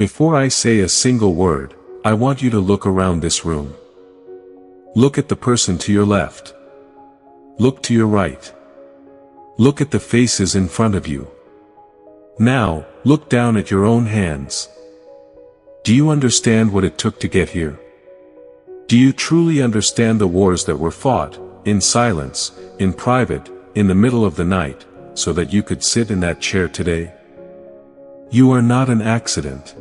Before I say a single word, I want you to look around this room. Look at the person to your left. Look to your right. Look at the faces in front of you. Now, look down at your own hands. Do you understand what it took to get here? Do you truly understand the wars that were fought, in silence, in private, in the middle of the night, so that you could sit in that chair today? You are not an accident.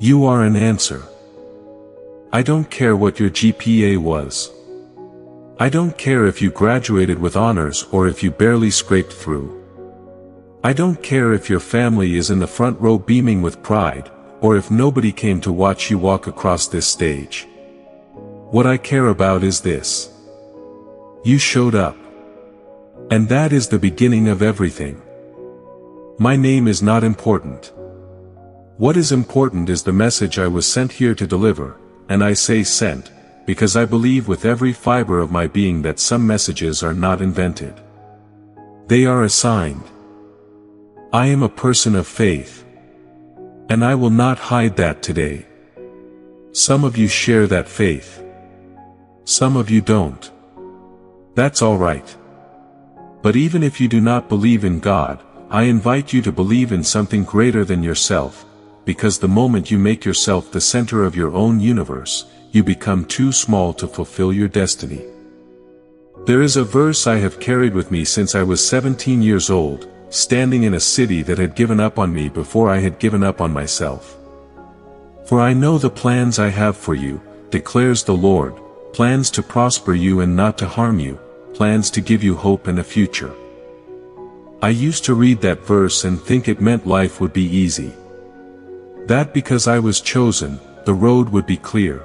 You are an answer. I don't care what your GPA was. I don't care if you graduated with honors or if you barely scraped through. I don't care if your family is in the front row beaming with pride, or if nobody came to watch you walk across this stage. What I care about is this. You showed up. And that is the beginning of everything. My name is not important. What is important is the message I was sent here to deliver, and I say sent, because I believe with every fiber of my being that some messages are not invented. They are assigned. I am a person of faith. And I will not hide that today. Some of you share that faith. Some of you don't. That's all right. But even if you do not believe in God, I invite you to believe in something greater than yourself, because the moment you make yourself the center of your own universe, you become too small to fulfill your destiny. There is a verse I have carried with me since I was 17 years old, standing in a city that had given up on me before I had given up on myself. For I know the plans I have for you, declares the Lord, plans to prosper you and not to harm you, plans to give you hope and a future. I used to read that verse and think it meant life would be easy. That because I was chosen, the road would be clear.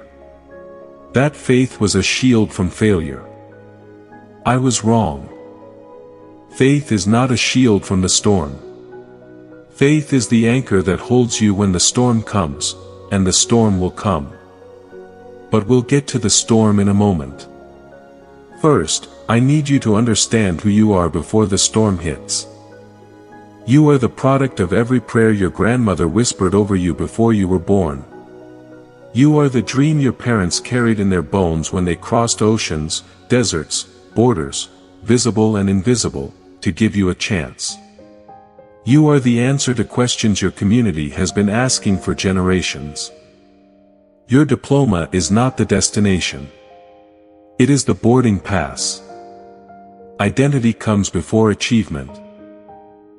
That faith was a shield from failure. I was wrong. Faith is not a shield from the storm. Faith is the anchor that holds you when the storm comes, and the storm will come. But we'll get to the storm in a moment. First, I need you to understand who you are before the storm hits. You are the product of every prayer your grandmother whispered over you before you were born. You are the dream your parents carried in their bones when they crossed oceans, deserts, borders, visible and invisible, to give you a chance. You are the answer to questions your community has been asking for generations. Your diploma is not the destination. It is the boarding pass. Identity comes before achievement.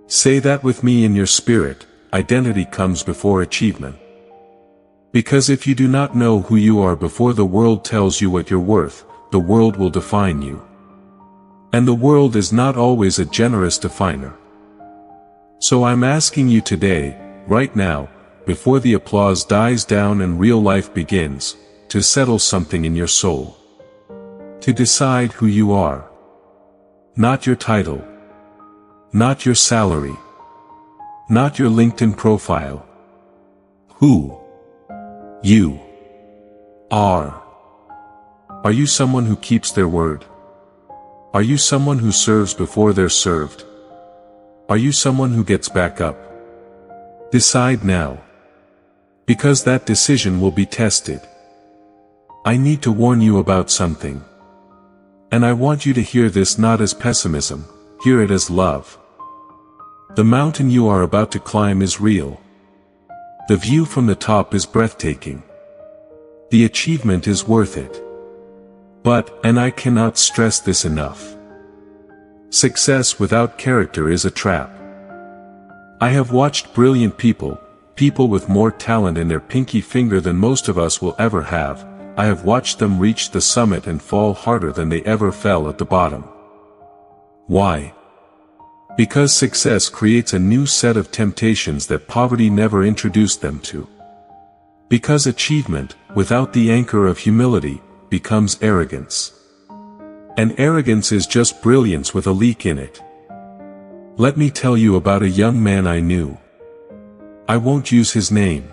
Say that with me in your spirit, identity comes before achievement. Because if you do not know who you are before the world tells you what you're worth, the world will define you. And the world is not always a generous definer. So I'm asking you today, right now, before the applause dies down and real life begins, to settle something in your soul. To decide who you are. Not your title. Not your salary. Not your LinkedIn profile. Who you are. Are you someone who keeps their word? Are you someone who serves before they're served? Are you someone who gets back up? Decide now. Because that decision will be tested. I need to warn you about something. And I want you to hear this not as pessimism, hear it as love. The mountain you are about to climb is real. The view from the top is breathtaking. The achievement is worth it. But, and I cannot stress this enough, success without character is a trap. I have watched brilliant people with more talent in their pinky finger than most of us will ever have. I have watched them reach the summit and fall harder than they ever fell at the bottom. Why? Because success creates a new set of temptations that poverty never introduced them to. Because achievement, without the anchor of humility, becomes arrogance. And arrogance is just brilliance with a leak in it. Let me tell you about a young man I knew. I won't use his name.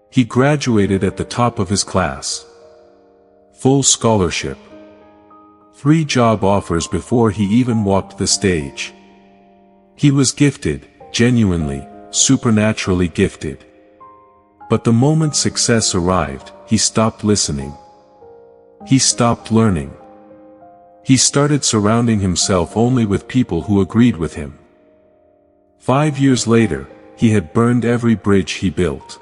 He graduated at the top of his class. Full scholarship. 3 job offers before he even walked the stage. He was gifted, genuinely, supernaturally gifted. But the moment success arrived, he stopped listening. He stopped learning. He started surrounding himself only with people who agreed with him. 5 years later, he had burned every bridge he built.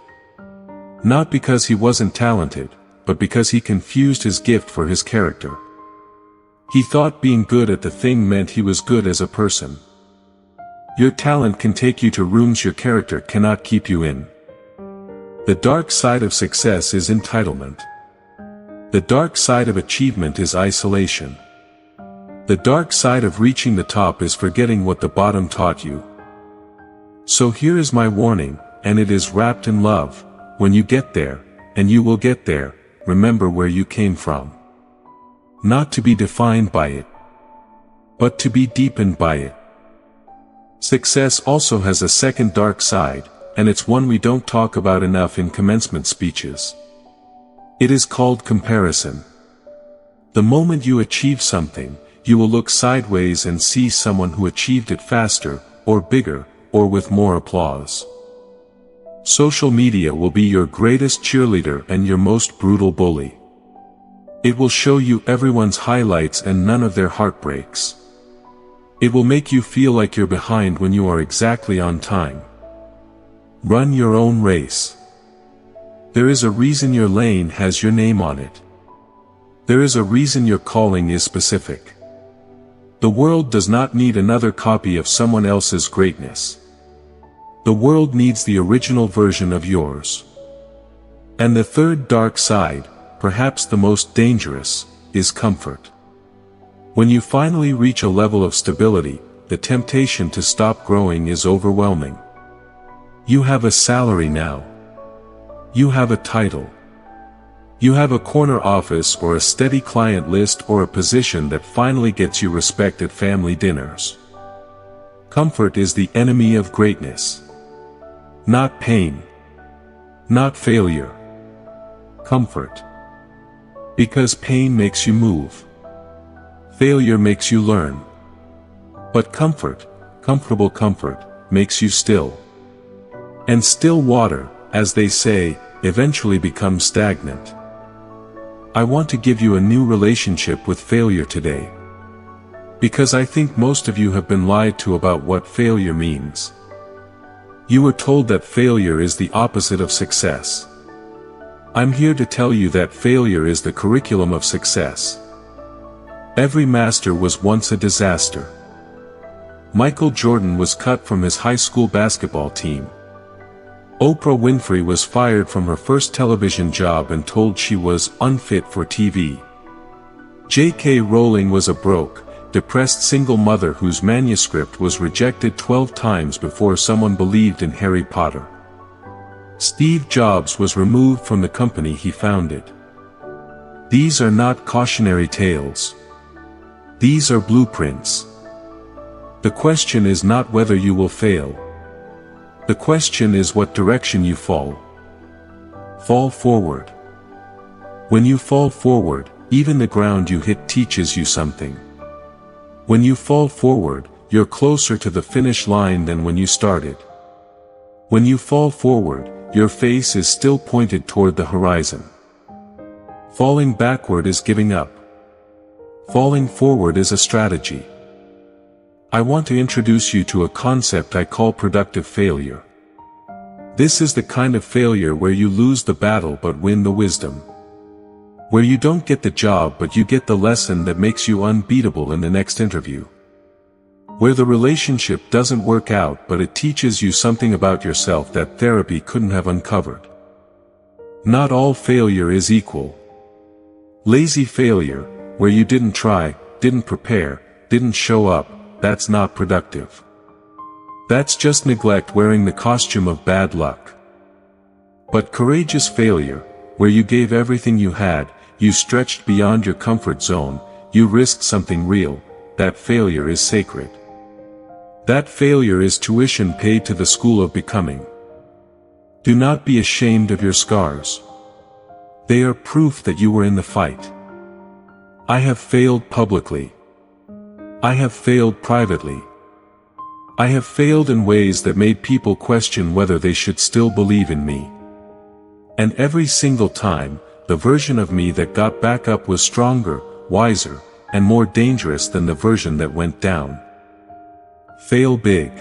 Not because he wasn't talented, but because he confused his gift for his character. He thought being good at the thing meant he was good as a person. Your talent can take you to rooms your character cannot keep you in. The dark side of success is entitlement. The dark side of achievement is isolation. The dark side of reaching the top is forgetting what the bottom taught you. So here is my warning, and it is wrapped in love. When you get there, and you will get there, remember where you came from. Not to be defined by it, but to be deepened by it. Success also has a second dark side, and it's one we don't talk about enough in commencement speeches. It is called comparison. The moment you achieve something, you will look sideways and see someone who achieved it faster, or bigger, or with more applause. Social media will be your greatest cheerleader and your most brutal bully. It will show you everyone's highlights and none of their heartbreaks. It will make you feel like you're behind when you are exactly on time. Run your own race. There is a reason your lane has your name on it. There is a reason your calling is specific. The world does not need another copy of someone else's greatness. The world needs the original version of yours. And the third dark side, perhaps the most dangerous, is comfort. When you finally reach a level of stability, the temptation to stop growing is overwhelming. You have a salary now. You have a title. You have a corner office or a steady client list or a position that finally gets you respect at family dinners. Comfort is the enemy of greatness. Not pain. Not failure. Comfort. Because pain makes you move. Failure makes you learn. But comfort, comfortable comfort, makes you still. And still water, as they say, eventually becomes stagnant. I want to give you a new relationship with failure today. Because I think most of you have been lied to about what failure means. You were told that failure is the opposite of success. I'm here to tell you that failure is the curriculum of success. Every master was once a disaster. Michael Jordan was cut from his high school basketball team. Oprah Winfrey was fired from her first television job and told she was unfit for TV. J.K. Rowling was a broke, depressed single mother whose manuscript was rejected 12 times before someone believed in Harry Potter. Steve Jobs was removed from the company he founded. These are not cautionary tales. These are blueprints. The question is not whether you will fail. The question is what direction you fall. Fall forward. When you fall forward, even the ground you hit teaches you something. When you fall forward, you're closer to the finish line than when you started. When you fall forward, your face is still pointed toward the horizon. Falling backward is giving up. Falling forward is a strategy. I want to introduce you to a concept I call productive failure. This is the kind of failure where you lose the battle but win the wisdom. Where you don't get the job but you get the lesson that makes you unbeatable in the next interview. Where the relationship doesn't work out but it teaches you something about yourself that therapy couldn't have uncovered. Not all failure is equal. Lazy failure, where you didn't try, didn't prepare, didn't show up, that's not productive. That's just neglect wearing the costume of bad luck. But courageous failure, where you gave everything you had, you stretched beyond your comfort zone, you risked something real, that failure is sacred. That failure is tuition paid to the school of becoming. Do not be ashamed of your scars. They are proof that you were in the fight. I have failed publicly. I have failed privately. I have failed in ways that made people question whether they should still believe in me. And every single time, the version of me that got back up was stronger, wiser, and more dangerous than the version that went down. Fail big.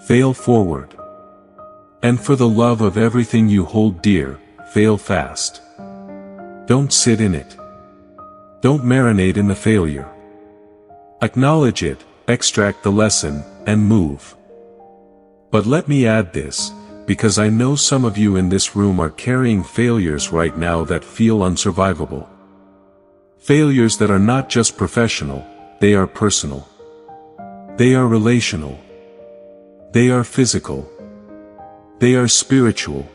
Fail forward. And for the love of everything you hold dear, fail fast. Don't sit in it. Don't marinate in the failure. Acknowledge it, extract the lesson, and move. But let me add this, because I know some of you in this room are carrying failures right now that feel unsurvivable. Failures that are not just professional, they are personal. They are relational. They are physical. They are spiritual.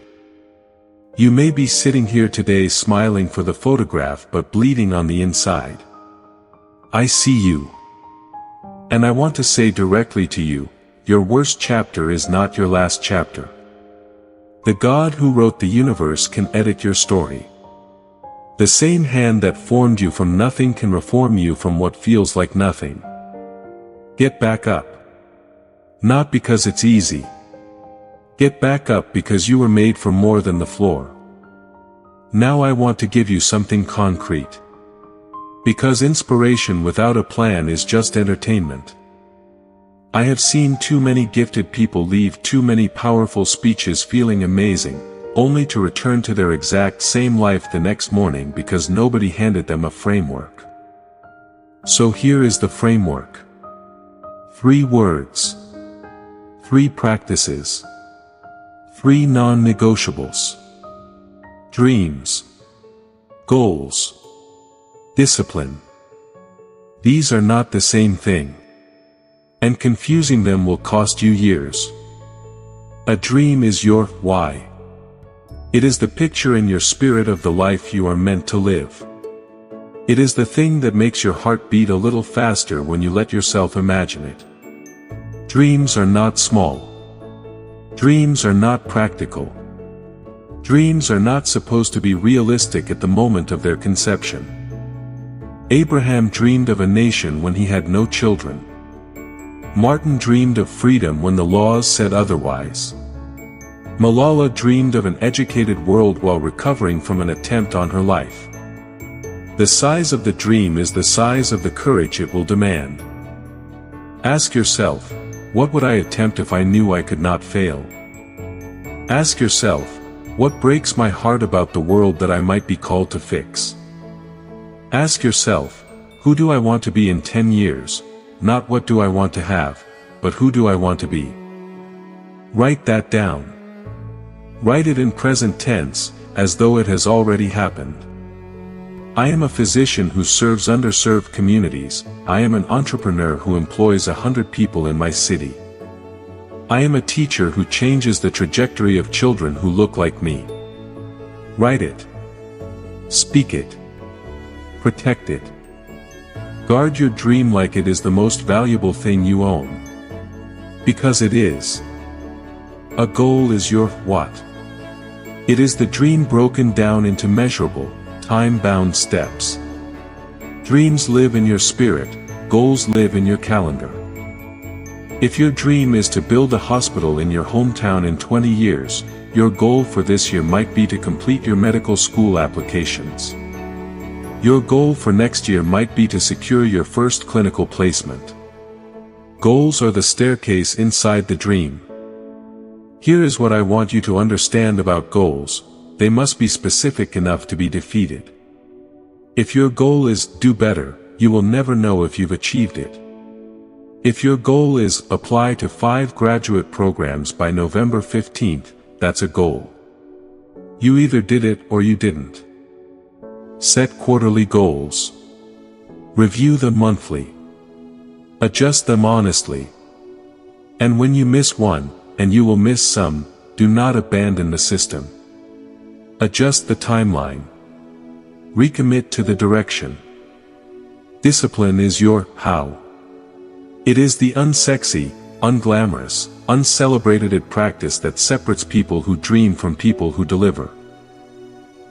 You may be sitting here today smiling for the photograph but bleeding on the inside. I see you. And I want to say directly to you, your worst chapter is not your last chapter. The God who wrote the universe can edit your story. The same hand that formed you from nothing can reform you from what feels like nothing. Get back up. Not because it's easy. Get back up because you were made for more than the floor. Now I want to give you something concrete. Because inspiration without a plan is just entertainment. I have seen too many gifted people leave too many powerful speeches feeling amazing, only to return to their exact same life the next morning because nobody handed them a framework. So here is the framework. 3 words. 3 practices. 3 non-negotiables. Dreams. Goals. Discipline. These are not the same thing. And confusing them will cost you years. A dream is your why. It is the picture in your spirit of the life you are meant to live. It is the thing that makes your heart beat a little faster when you let yourself imagine it. Dreams are not small. Dreams are not practical. Dreams are not supposed to be realistic at the moment of their conception. Abraham dreamed of a nation when he had no children. Martin dreamed of freedom when the laws said otherwise. Malala dreamed of an educated world while recovering from an attempt on her life. The size of the dream is the size of the courage it will demand. Ask yourself, what would I attempt if I knew I could not fail? Ask yourself, what breaks my heart about the world that I might be called to fix? Ask yourself, who do I want to be in 10 years? Not what do I want to have, but who do I want to be? Write that down. Write it in present tense, as though it has already happened. I am a physician who serves underserved communities. I am an entrepreneur who employs 100 people in my city. I am a teacher who changes the trajectory of children who look like me. Write it. Speak it. Protect it. Guard your dream like it is the most valuable thing you own. Because it is. A goal is your what? It is the dream broken down into measurable, time-bound steps. Dreams live in your spirit, goals live in your calendar. If your dream is to build a hospital in your hometown in 20 years, your goal for this year might be to complete your medical school applications. Your goal for next year might be to secure your first clinical placement. Goals are the staircase inside the dream. Here is what I want you to understand about goals: they must be specific enough to be defeated. If your goal is do better, you will never know if you've achieved it. If your goal is apply to 5 graduate programs by November 15th, that's a goal. You either did it or you didn't. Set quarterly goals. Review them monthly. Adjust them honestly. And when you miss one, and you will miss some, do not abandon the system. Adjust the timeline. Recommit to the direction. Discipline is your how. It is the unsexy, unglamorous, uncelebrated practice that separates people who dream from people who deliver.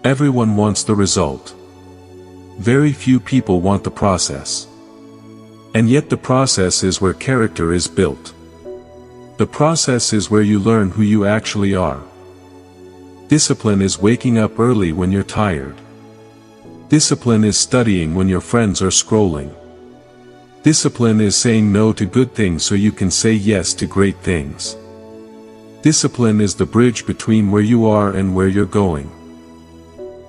Everyone wants the result. Very few people want the process. And yet the process is where character is built. The process is where you learn who you actually are. Discipline is waking up early when you're tired. Discipline is studying when your friends are scrolling. Discipline is saying no to good things so you can say yes to great things. Discipline is the bridge between where you are and where you're going.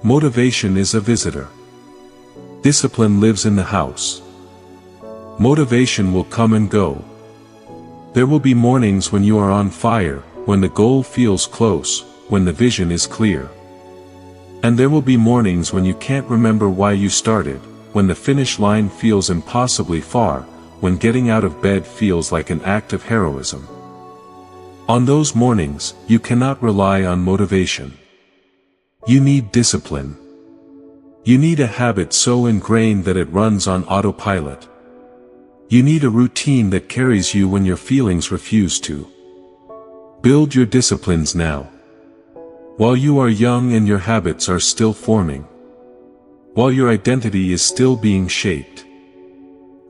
Motivation is a visitor. Discipline lives in the house. Motivation will come and go. There will be mornings when you are on fire, when the goal feels close, when the vision is clear. And there will be mornings when you can't remember why you started, when the finish line feels impossibly far, when getting out of bed feels like an act of heroism. On those mornings, you cannot rely on motivation. You need discipline. You need a habit so ingrained that it runs on autopilot. You need a routine that carries you when your feelings refuse to. Build your disciplines now. While you are young and your habits are still forming. While your identity is still being shaped.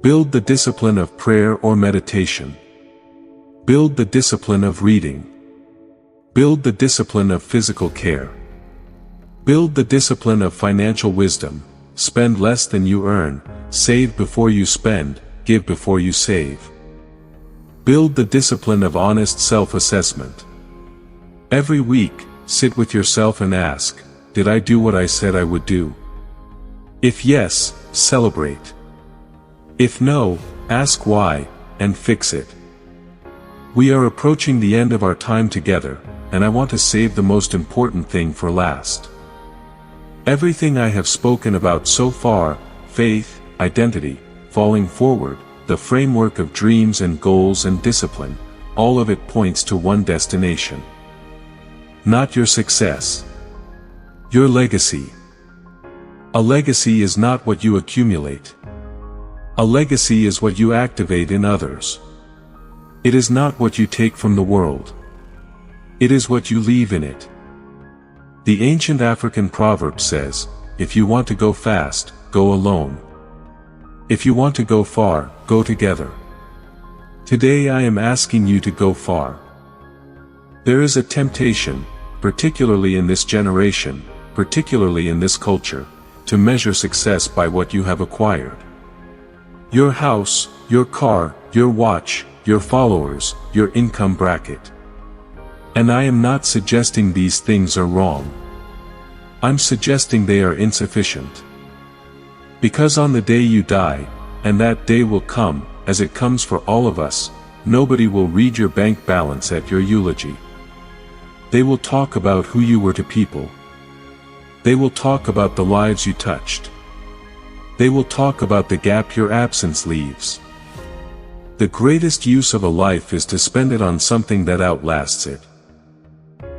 Build the discipline of prayer or meditation. Build the discipline of reading. Build the discipline of physical care. Build the discipline of financial wisdom. Spend less than you earn, save before you spend, give before you save. Build the discipline of honest self-assessment. Every week, sit with yourself and ask, did I do what I said I would do? If yes, celebrate. If no, ask why, and fix it. We are approaching the end of our time together, and I want to save the most important thing for last. Everything I have spoken about so far, faith, identity, falling forward, the framework of dreams and goals and discipline, all of it points to one destination. Not your success. Your legacy. A legacy is not what you accumulate. A legacy is what you activate in others. It is not what you take from the world. It is what you leave in it. The ancient African proverb says, if you want to go fast, go alone. If you want to go far, go together. Today I am asking you to go far. There is a temptation, particularly in this generation, particularly in this culture, to measure success by what you have acquired. Your house, your car, your watch, your followers, your income bracket. And I am not suggesting these things are wrong. I'm suggesting they are insufficient. Because on the day you die, and that day will come, as it comes for all of us, nobody will read your bank balance at your eulogy. They will talk about who you were to people. They will talk about the lives you touched. They will talk about the gap your absence leaves. The greatest use of a life is to spend it on something that outlasts it.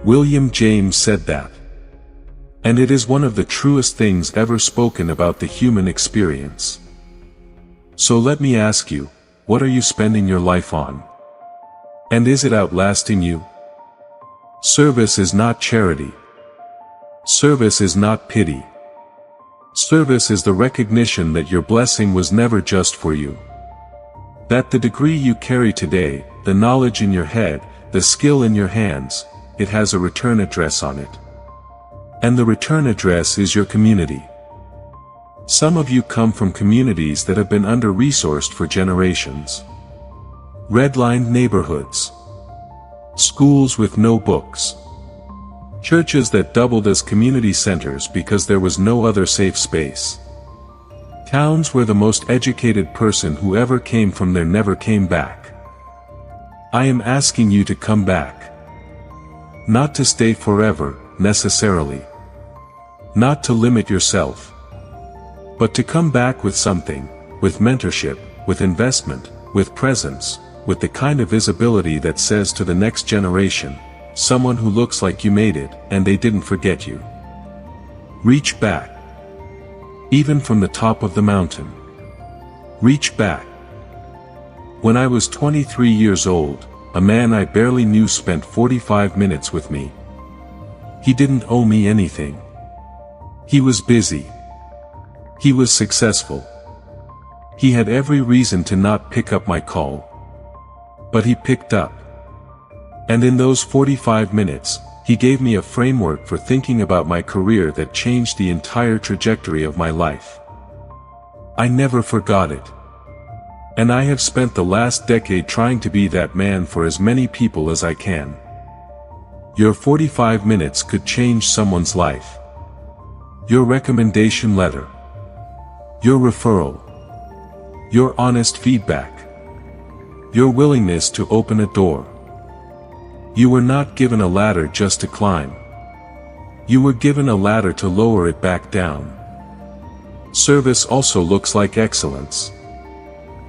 William James said that. And it is one of the truest things ever spoken about the human experience. So let me ask you, what are you spending your life on? And is it outlasting you? Service is not charity. Service is not pity. Service is the recognition that your blessing was never just for you. That the degree you carry today, the knowledge in your head, the skill in your hands, it has a return address on it. And the return address is your community. Some of you come from communities that have been under-resourced for generations. Redlined neighborhoods. Schools with no books. Churches that doubled as community centers because there was no other safe space. Towns where the most educated person who ever came from there never came back. I am asking you to come back. Not to stay forever, necessarily. Not to limit yourself. But to come back with something, with mentorship, with investment, with presence, with the kind of visibility that says to the next generation, someone who looks like you made it, and they didn't forget you. Reach back. Even from the top of the mountain. Reach back. When I was 23 years old, a man I barely knew spent 45 minutes with me. He didn't owe me anything. He was busy. He was successful. He had every reason to not pick up my call. But he picked up. And in those 45 minutes, He gave me a framework for thinking about my career that changed the entire trajectory of my life. I never forgot it. And I have spent the last decade trying to be that man for as many people as I can. Your 45 minutes could change someone's life. Your recommendation letter. Your referral. Your honest feedback. Your willingness to open a door. You were not given a ladder just to climb. You were given a ladder to lower it back down. Service also looks like excellence.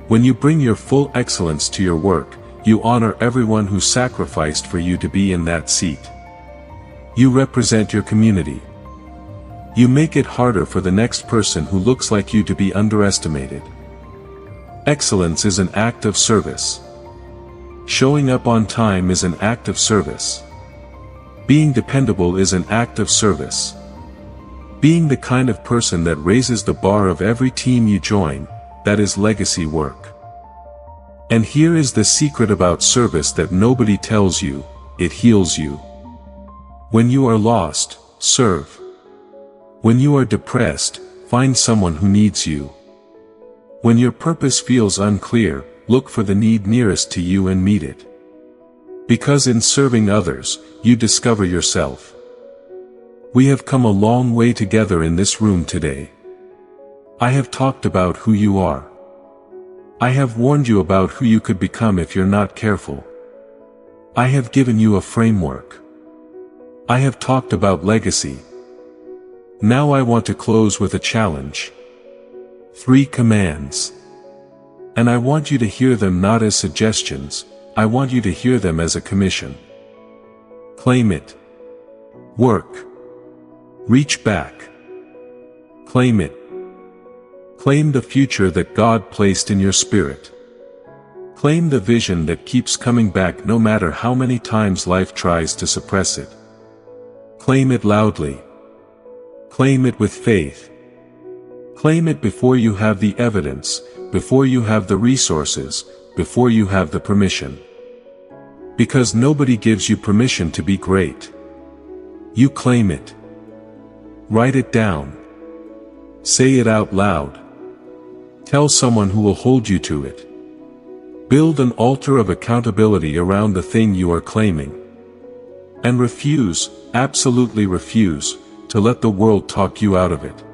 When you bring your full excellence to your work, you honor everyone who sacrificed for you to be in that seat. You represent your community. You make it harder for the next person who looks like you to be underestimated. Excellence is an act of service. Showing up on time is an act of service. Being dependable is an act of service. Being the kind of person that raises the bar of every team you join, that is legacy work. And here is the secret about service that nobody tells you: it heals you. When you are lost, serve. When you are depressed, find someone who needs you. When your purpose feels unclear, look for the need nearest to you and meet it. Because in serving others, you discover yourself. We have come a long way together in this room today. I have talked about who you are. I have warned you about who you could become if you're not careful. I have given you a framework. I have talked about legacy. Now I want to close with a challenge. 3 commands. And I want you to hear them not as suggestions, I want you to hear them as a commission. Claim it. Work. Reach back. Claim it. Claim the future that God placed in your spirit. Claim the vision that keeps coming back no matter how many times life tries to suppress it. Claim it loudly. Claim it with faith. Claim it before you have the evidence, before you have the resources, before you have the permission. Because nobody gives you permission to be great. You claim it. Write it down. Say it out loud. Tell someone who will hold you to it. Build an altar of accountability around the thing you are claiming. And refuse, absolutely refuse, to let the world talk you out of it.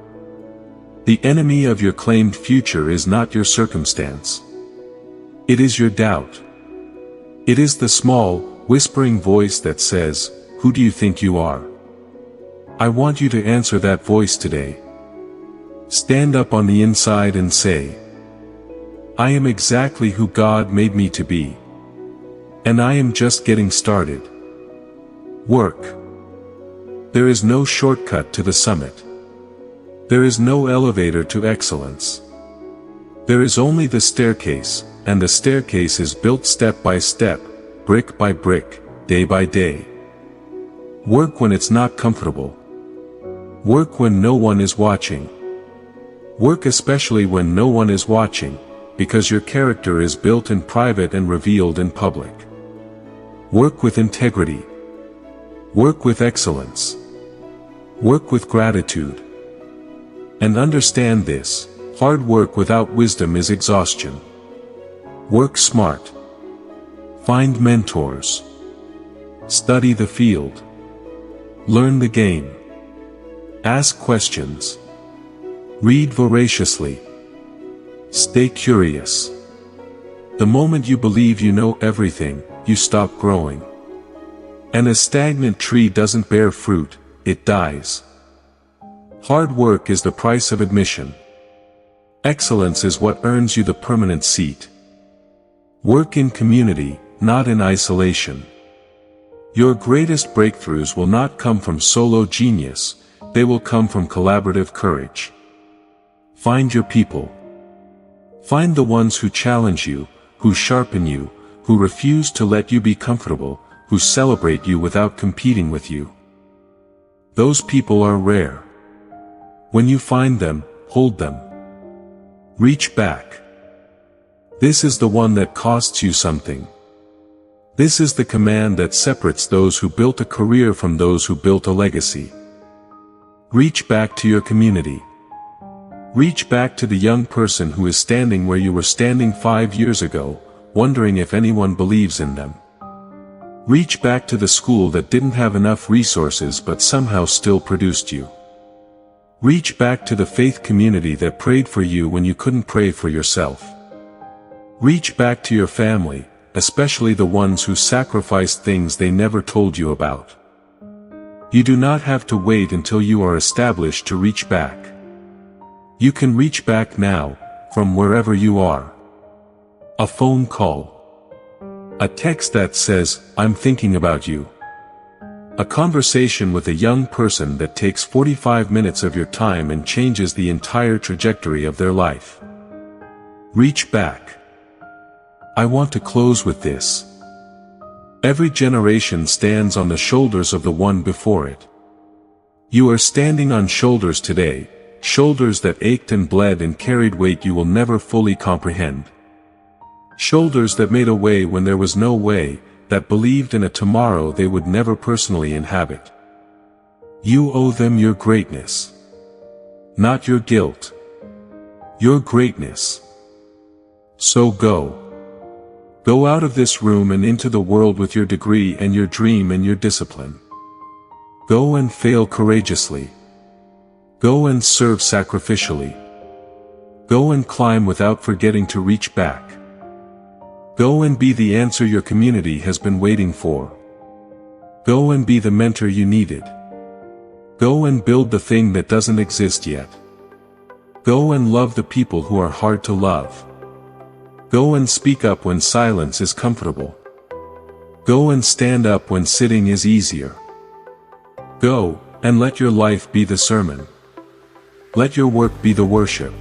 The enemy of your claimed future is not your circumstance. It is your doubt. It is the small, whispering voice that says, "Who do you think you are?" I want you to answer that voice today. Stand up on the inside and say, "I am exactly who God made me to be. And I am just getting started." Work. There is no shortcut to the summit. There is no elevator to excellence. There is only the staircase, and the staircase is built step by step, brick by brick, day by day. Work when it's not comfortable. Work when no one is watching. Work especially when no one is watching, because your character is built in private and revealed in public. Work with integrity. Work with excellence. Work with gratitude. And understand this: hard work without wisdom is exhaustion. Work smart. Find mentors. Study the field. Learn the game. Ask questions. Read voraciously. Stay curious. The moment you believe you know everything, you stop growing. And a stagnant tree doesn't bear fruit, it dies. Hard work is the price of admission. Excellence is what earns you the permanent seat. Work in community, not in isolation. Your greatest breakthroughs will not come from solo genius, they will come from collaborative courage. Find your people. Find the ones who challenge you, who sharpen you, who refuse to let you be comfortable, who celebrate you without competing with you. Those people are rare. When you find them, hold them. Reach back. This is the one that costs you something. This is the command that separates those who built a career from those who built a legacy. Reach back to your community. Reach back to the young person who is standing where you were standing 5 years ago, wondering if anyone believes in them. Reach back to the school that didn't have enough resources but somehow still produced you. Reach back to the faith community that prayed for you when you couldn't pray for yourself. Reach back to your family, especially the ones who sacrificed things they never told you about. You do not have to wait until you are established to reach back. You can reach back now, from wherever you are. A phone call. A text that says, "I'm thinking about you." A conversation with a young person that takes 45 minutes of your time and changes the entire trajectory of their life. Reach back. I want to close with this. Every generation stands on the shoulders of the one before it. You are standing on shoulders today, shoulders that ached and bled and carried weight you will never fully comprehend. Shoulders that made a way when there was no way, that believed in a tomorrow they would never personally inhabit. You owe them your greatness. Not your guilt. Your greatness. So go. Go out of this room and into the world with your degree and your dream and your discipline. Go and fail courageously. Go and serve sacrificially. Go and climb without forgetting to reach back. Go and be the answer your community has been waiting for. Go and be the mentor you needed. Go and build the thing that doesn't exist yet. Go and love the people who are hard to love. Go and speak up when silence is comfortable. Go and stand up when sitting is easier. Go, and let your life be the sermon. Let your work be the worship.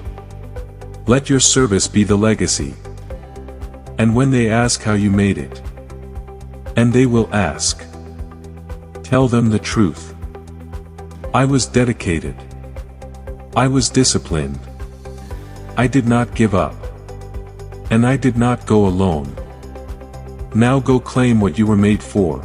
Let your service be the legacy. And when they ask how you made it, and they will ask, tell them the truth. I was dedicated. I was disciplined. I did not give up. And I did not go alone. Now go claim what you were made for.